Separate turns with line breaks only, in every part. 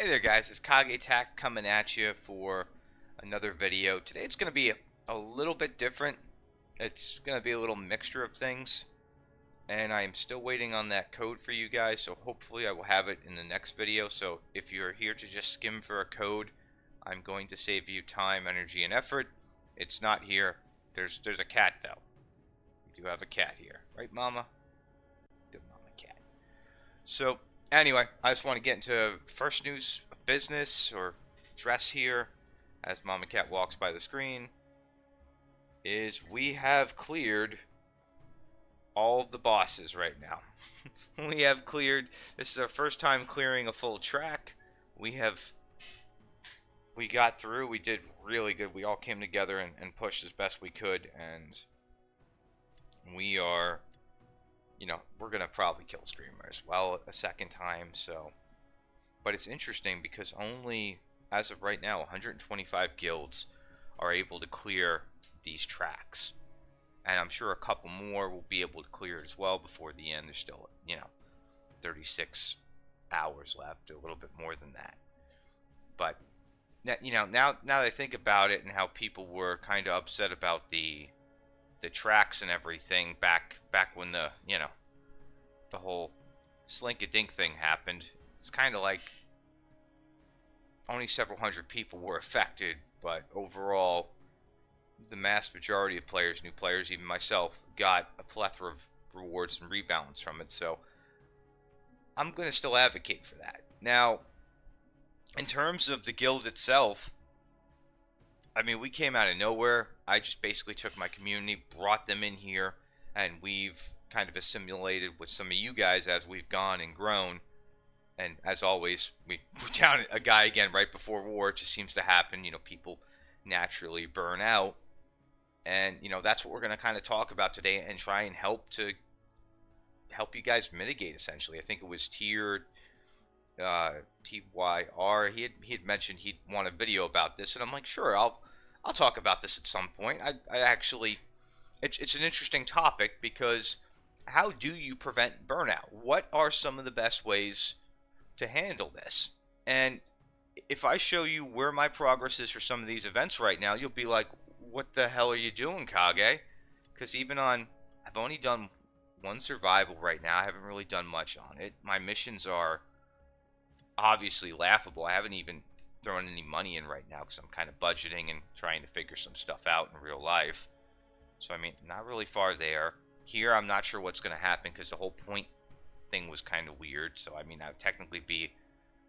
Hey there guys, it's Kage Tack coming at you for another video. Today it's going to be a little bit different. It's going to be a little mixture of things. And I'm still waiting on that code for you guys, so hopefully I will have it in the next video. So if you're here to just skim for a code, I'm going to save you time, energy, and effort. It's not here. There's a cat though. We do have a cat here. Right, Mama? Good Mama Cat. So anyway, I just want to get into first news of business or dress here as Mama Cat walks by the screen. Is we have cleared all of the bosses right now. We have cleared, this is our first time clearing a full track. We got through, we did really good. We all came together and pushed as best we could, and we are, we're gonna probably kill Screamer as well a second time. So, but it's interesting because only as of right now 125 guilds are able to clear these tracks, and I'm sure a couple more will be able to clear it as well before the end. There's still 36 hours left, a little bit more than that. But now that I think about it and how people were kind of upset about the tracks and everything back when the whole slink-a-dink thing happened, it's kind of like only several hundred people were affected, but overall the mass majority of players, new players, even myself, got a plethora of rewards and rebounds from it. So I'm going to still advocate for that. Now, in terms of the guild itself, I mean, we came out of nowhere. I just basically took my community, brought them in here, and we've kind of assimilated with some of you guys as we've gone and grown. And as always, we down a guy again right before war. It just seems to happen. People naturally burn out. And, that's what we're going to kind of talk about today and try and help you guys mitigate, essentially. I think it was TYR, he had mentioned he'd want a video about this, and I'm like, sure, I'll talk about this at some point. I actually, it's an interesting topic because how do you prevent burnout? What are some of the best ways to handle this? And if I show you where my progress is for some of these events right now, you'll be like, what the hell are you doing, Kage? Because I've only done one survival right now. I haven't really done much on it. My missions are obviously laughable. I haven't even thrown any money in right now because I'm kind of budgeting and trying to figure some stuff out in real life. So, I mean, not really far there. Here, I'm not sure what's going to happen because the whole point thing was kind of weird. So, I mean, I would technically be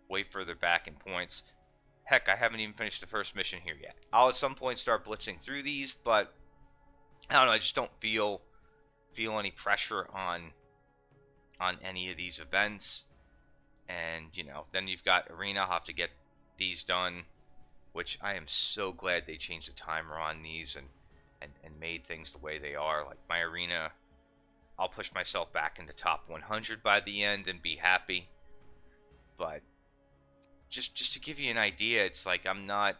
way further back in points. Heck, I haven't even finished the first mission here yet. I'll at some point start blitzing through these, but I don't know. I just don't feel any pressure on any of these events. And then you've got arena. I'll have to get these done, which I am so glad they changed the timer on these and made things the way they are. Like my arena, I'll push myself back into top 100 by the end and be happy. But just to give you an idea, it's like I'm not,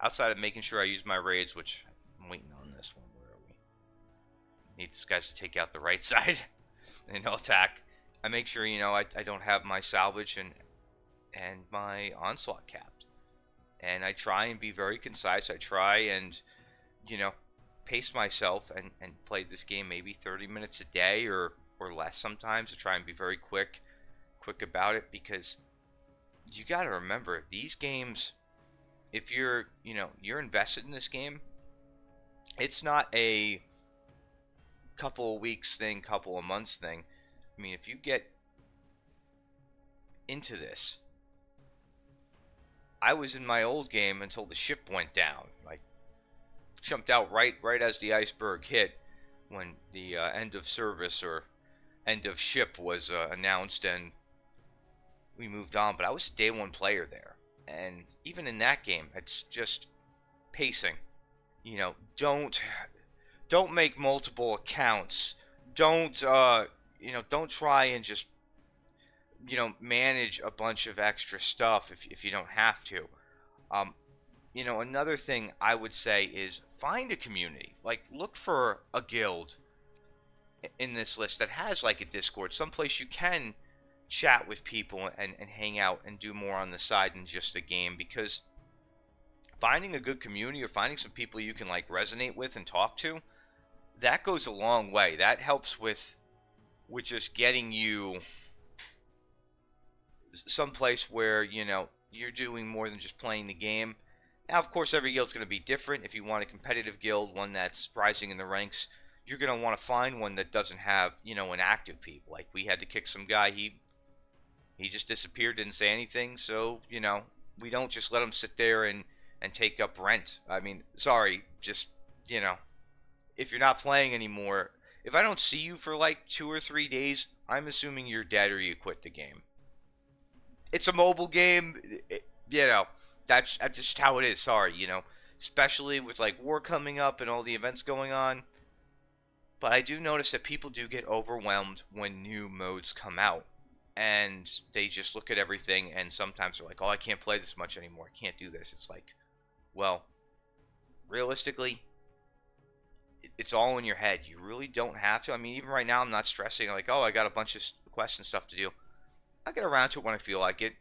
outside of making sure I use my raids, which I'm waiting on this one. Where are we? Need this guys to take out the right side and he'll attack. I make sure, I don't have my salvage and my onslaught capped. And I try and be very concise. I try and, pace myself and play this game maybe 30 minutes a day or less sometimes. To try and be very quick about it, because you got to remember, these games, if you're invested in this game, it's not a couple of weeks thing, couple of months thing. I mean, if you get into this, I was in my old game until the ship went down. Like, jumped out right as the iceberg hit when the end of service or end of ship was announced, and we moved on. But I was a day one player there, and even in that game, it's just pacing. Don't make multiple accounts. Don't try and just manage a bunch of extra stuff if you don't have to. Another thing I would say is find a community. Like, look for a guild in this list that has like a Discord, someplace you can chat with people and hang out and do more on the side than just the game, because finding a good community or finding some people you can like resonate with and talk to, that goes a long way. That helps with just getting you someplace where, you're doing more than just playing the game. Now, of course, every guild's going to be different. If you want a competitive guild, one that's rising in the ranks, you're going to want to find one that doesn't have, an active people. Like, we had to kick some guy. He just disappeared, didn't say anything. So, we don't just let him sit there and take up rent. I mean, sorry, just, if you're not playing anymore, if I don't see you for like 2 or 3 days, I'm assuming you're dead or you quit the game. It's a mobile game, that's just how it is. Sorry, especially with like war coming up and all the events going on. But I do notice that people do get overwhelmed when new modes come out, and they just look at everything, and sometimes they're like, "Oh, I can't play this much anymore. I can't do this." It's like, well, realistically, it's all in your head. You really don't have to. I mean, even right now, I'm not stressing like, "Oh, I got a bunch of quests and stuff to do." I'll get around to it when I feel like it.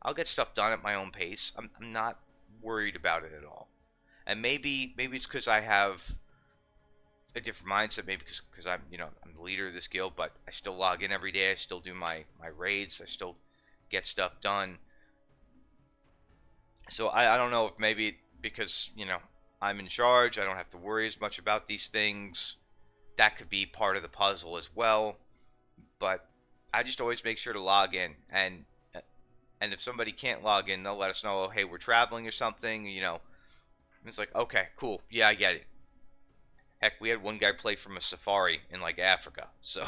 I'll get stuff done at my own pace. I'm not worried about it at all. And maybe it's because I have a different mindset. Maybe because I'm the leader of this guild, but I still log in every day. I still do my raids. I still get stuff done. So I don't know if maybe because I'm in charge, I don't have to worry as much about these things. That could be part of the puzzle as well. But I just always make sure to log in, and if somebody can't log in, they'll let us know, oh, hey, we're traveling or something, It's like, okay, cool, yeah, I get it. Heck, we had one guy play from a safari in like Africa. So,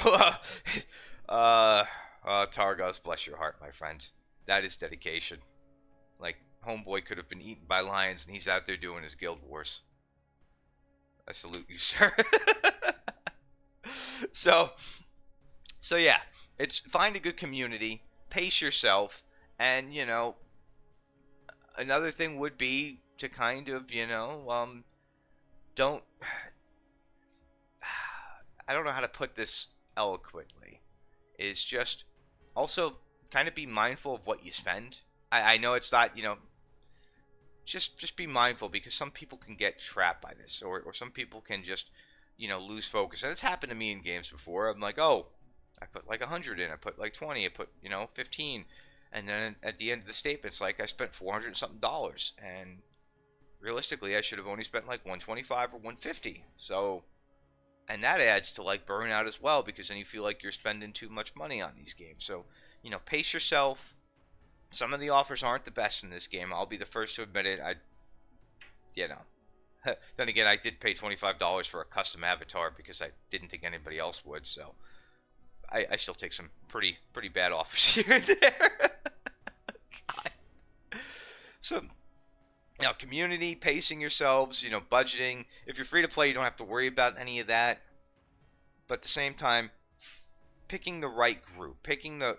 Targos, bless your heart, my friend. That is dedication. Like, homeboy could have been eaten by lions, and he's out there doing his guild wars. I salute you, sir. So yeah, it's find a good community, pace yourself, and another thing would be to kind of don't. I don't know how to put this eloquently. Is just also kind of be mindful of what you spend. I know it's not just be mindful, because some people can get trapped by this, or some people can just lose focus, and it's happened to me in games before. I'm like, oh, I put like 100 in, I put like 20, I put 15, and then at the end of the statement, it's like I spent $400 and something, and realistically, I should have only spent like 125 or 150. So, and that adds to like burnout as well, because then you feel like you're spending too much money on these games. So, pace yourself. Some of the offers aren't the best in this game. I'll be the first to admit it. Then again, I did pay $25 for a custom avatar because I didn't think anybody else would. So I still take some pretty bad offers here and there. So now, community, pacing yourselves, budgeting. If you're free to play, you don't have to worry about any of that. But at the same time, picking the right group, picking the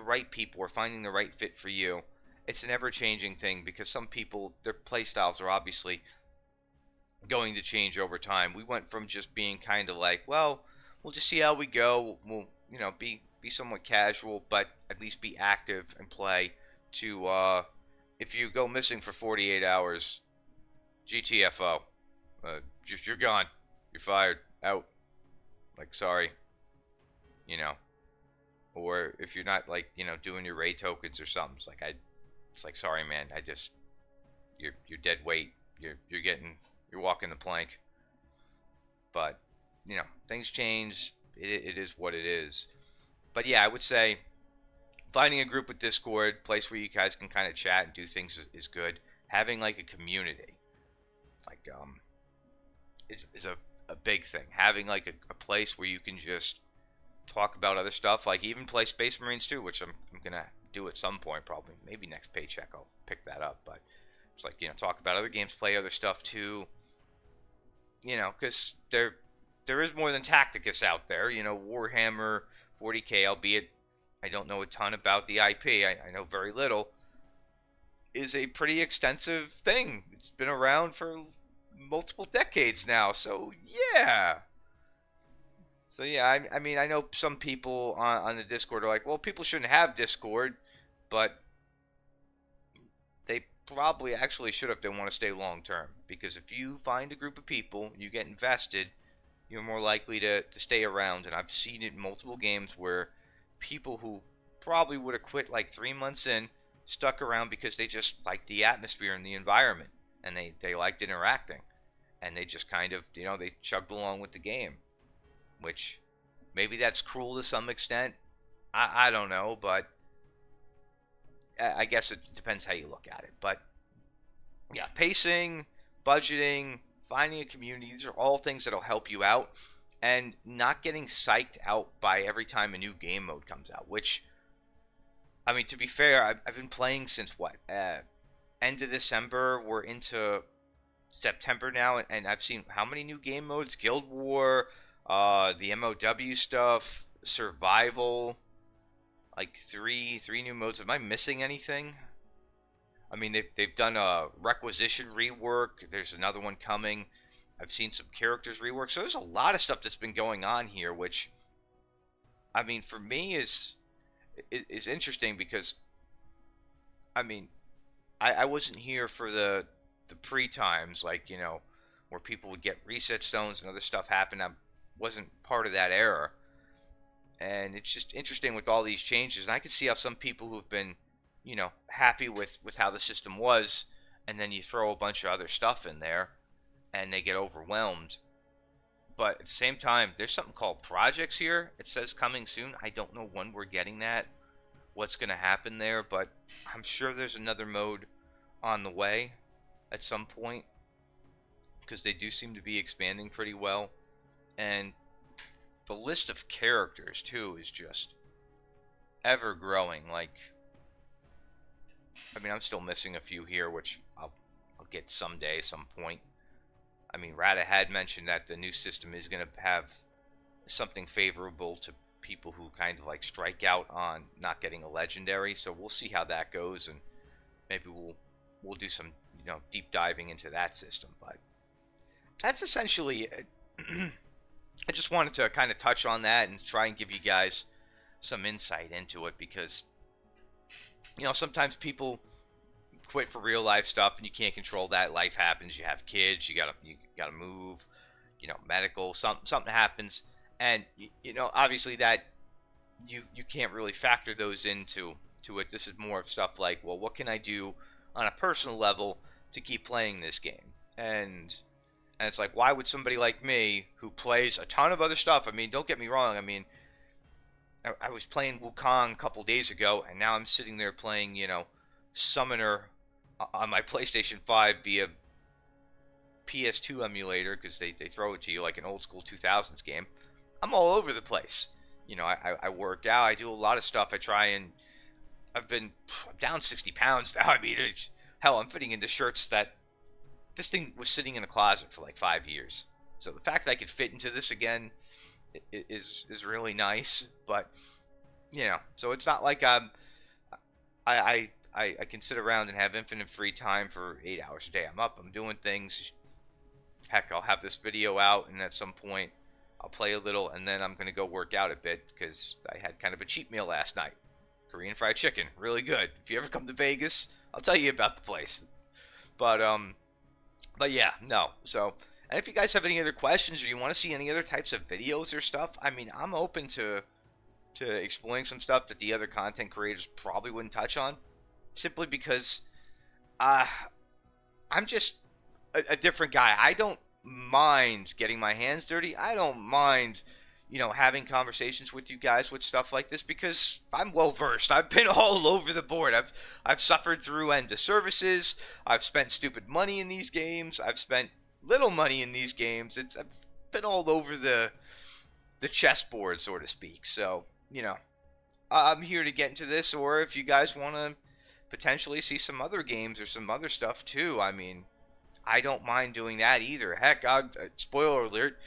right people, or finding the right fit for you, it's an ever-changing thing, because some people, their play styles are obviously going to change over time. We went from just being kind of like, well, we'll just see how we go. We'll be somewhat casual, but at least be active and play, to if you go missing for 48 hours, GTFO, you're gone, you're fired, out. Like, sorry, or if you're not like doing your raid tokens or something, it's like sorry, man, you're dead weight. You're walking the plank. But things change. It is what it is. But yeah, I would say finding a group with Discord, place where you guys can kind of chat and do things, is good. Having like a community, like is a big thing. Having like a place where you can just talk about other stuff, like even play Space Marines 2, which I'm gonna do at some point, probably maybe next paycheck I'll pick that up. But it's like, talk about other games, play other stuff too, because there is more than Tacticus out there. Warhammer 40k, albeit I don't know a ton about the IP, I know very little, is a pretty extensive thing. It's been around for multiple decades now, so yeah. So yeah, I mean, I know some people on the Discord are like, well, people shouldn't have Discord, but they probably actually should if they want to stay long term. Because if you find a group of people, you get invested, you're more likely to stay around. And I've seen it in multiple games where people who probably would have quit like 3 months in stuck around because they just liked the atmosphere and the environment, and they liked interacting, and they just kind of, they chugged along with the game, which maybe that's cruel to some extent. I don't know, but I guess it depends how you look at it. But yeah, pacing, budgeting, finding a community, these are all things that'll help you out, and not getting psyched out by every time a new game mode comes out. Which, I mean, to be fair, I've been playing since what? End of December. We're into September now, and I've seen how many new game modes? Guild War, the MOW stuff, Survival, like three new modes. Am I missing anything? I mean, they've done a Requisition rework. There's another one coming. I've seen some characters rework. So there's a lot of stuff that's been going on here, which, I mean, for me is interesting because, I mean, I wasn't here for the pre times, like, where people would get reset stones and other stuff happen. I wasn't part of that era, and it's just interesting with all these changes. And I can see how some people who've been, happy with how the system was, and then you throw a bunch of other stuff in there, and they get overwhelmed. But at the same time, there's something called projects here. It says coming soon. I don't know when we're getting that, what's going to happen there, but I'm sure there's another mode on the way at some point, because they do seem to be expanding pretty well. And the list of characters too is just ever growing. Like, I mean, I'm still missing a few here, which I'll get someday, some point. I mean, Rada had mentioned that the new system is going to have something favorable to people who kind of like strike out on not getting a legendary. So we'll see how that goes, and maybe we'll do some, deep diving into that system. But that's essentially it. I just wanted to kind of touch on that and try and give you guys some insight into it, because sometimes people quit for real life stuff and you can't control that. Life happens. You have kids. You gotta move. Medical. Something happens, and obviously that you can't really factor those into it. This is more of stuff like, well, what can I do on a personal level to keep playing this game? And it's like, why would somebody like me, who plays a ton of other stuff, I mean, don't get me wrong, I mean, I was playing Wukong a couple days ago, and now I'm sitting there playing, Summoner on my PlayStation 5 via PS2 emulator, because they throw it to you like an old school 2000s game. I'm all over the place. I work out, I do a lot of stuff. I've been down 60 pounds now. I mean, hell, I'm fitting into shirts that this thing was sitting in a closet for like 5 years. So the fact that I could fit into this again is really nice. But so it's not like I can sit around and have infinite free time for 8 hours a day. I'm up, I'm doing things. Heck, I'll have this video out, and at some point I'll play a little, and then I'm going to go work out a bit, because I had kind of a cheap meal last night. Korean fried chicken, really good. If you ever come to Vegas, I'll tell you about the place. But yeah, no. So, and if you guys have any other questions, or you want to see any other types of videos or stuff, I mean, I'm open to exploring some stuff that the other content creators probably wouldn't touch on, simply because I'm just a different guy. I don't mind getting my hands dirty. I don't mind, having conversations with you guys with stuff like this, because I'm well versed. I've been all over the board. I've suffered through end of services. I've spent stupid money in these games. I've spent little money in these games. I've been all over the chessboard, so to speak. So, I'm here to get into this, or if you guys want to potentially see some other games or some other stuff too, I mean, I don't mind doing that either. Heck, spoiler alert,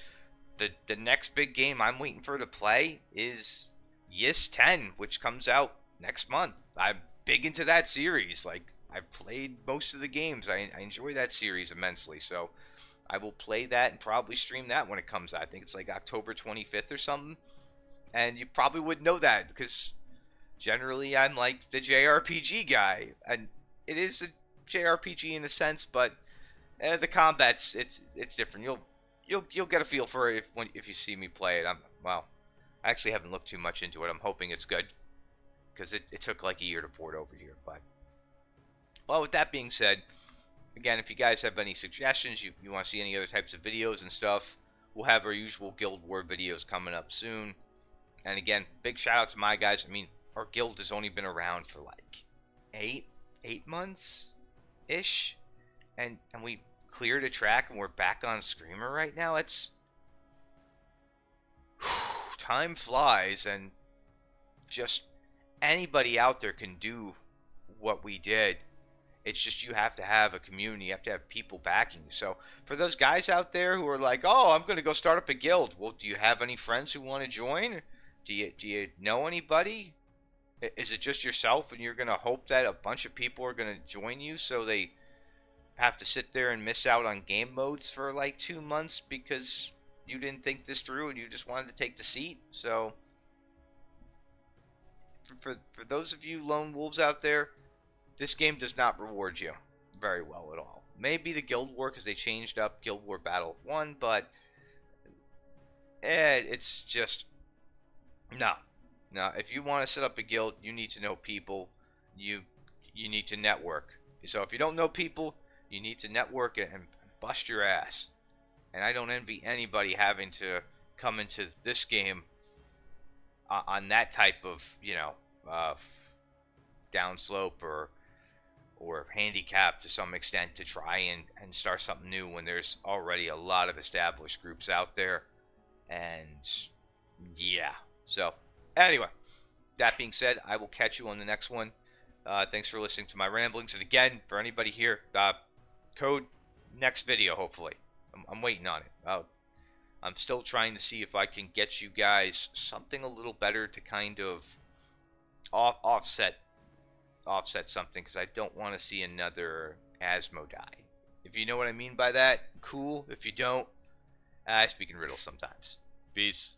the next big game I'm waiting for to play is Ys 10, which comes out next month. I'm big into that series. Like, I've played most of the games. I enjoy that series immensely. So I will play that and probably stream that when it comes out. I think it's like October 25th or something. And you probably wouldn't know that because generally I'm like the JRPG guy, and it is a JRPG in a sense, but the combat's it's different. You'll get a feel for it if you see me play it. I actually haven't looked too much into it. I'm hoping it's good because it took like a year to port over here. But well, with that being said, again, if you guys have any suggestions, you want to see any other types of videos and stuff, we'll have our usual Guild War videos coming up soon. And again, big shout out to my guys. I mean, our guild has only been around for like eight months ish, and we cleared a track and we're back on Screamer right now. It's time flies, and just anybody out there can do what we did. It's just you have to have a community. You have to have people backing you. So for those guys out there who are like, "Oh, I'm going to go start up a guild," well, do you have any friends who want to join? Do you know anybody? Is it just yourself, and you're going to hope that a bunch of people are going to join you, so they have to sit there and miss out on game modes for like 2 months because you didn't think this through and you just wanted to take the seat? So for those of you lone wolves out there, this game does not reward you very well at all. Maybe the Guild War, because they changed up Guild War Battle 1, but it's just no. If you want to set up a guild, you need to know people. You need to network. So if you don't know people, you need to network and bust your ass. And I don't envy anybody having to come into this game on that type of, downslope or handicap to some extent to try and start something new when there's already a lot of established groups out there. And yeah. So anyway, that being said, I will catch you on the next one. Thanks for listening to my ramblings. And again, for anybody here, code next video, hopefully. I'm waiting on it. I'm still trying to see if I can get you guys something a little better to kind of offset something, because I don't want to see another Asmo die. If you know what I mean by that, cool. If you don't, I speak in riddles sometimes. Peace.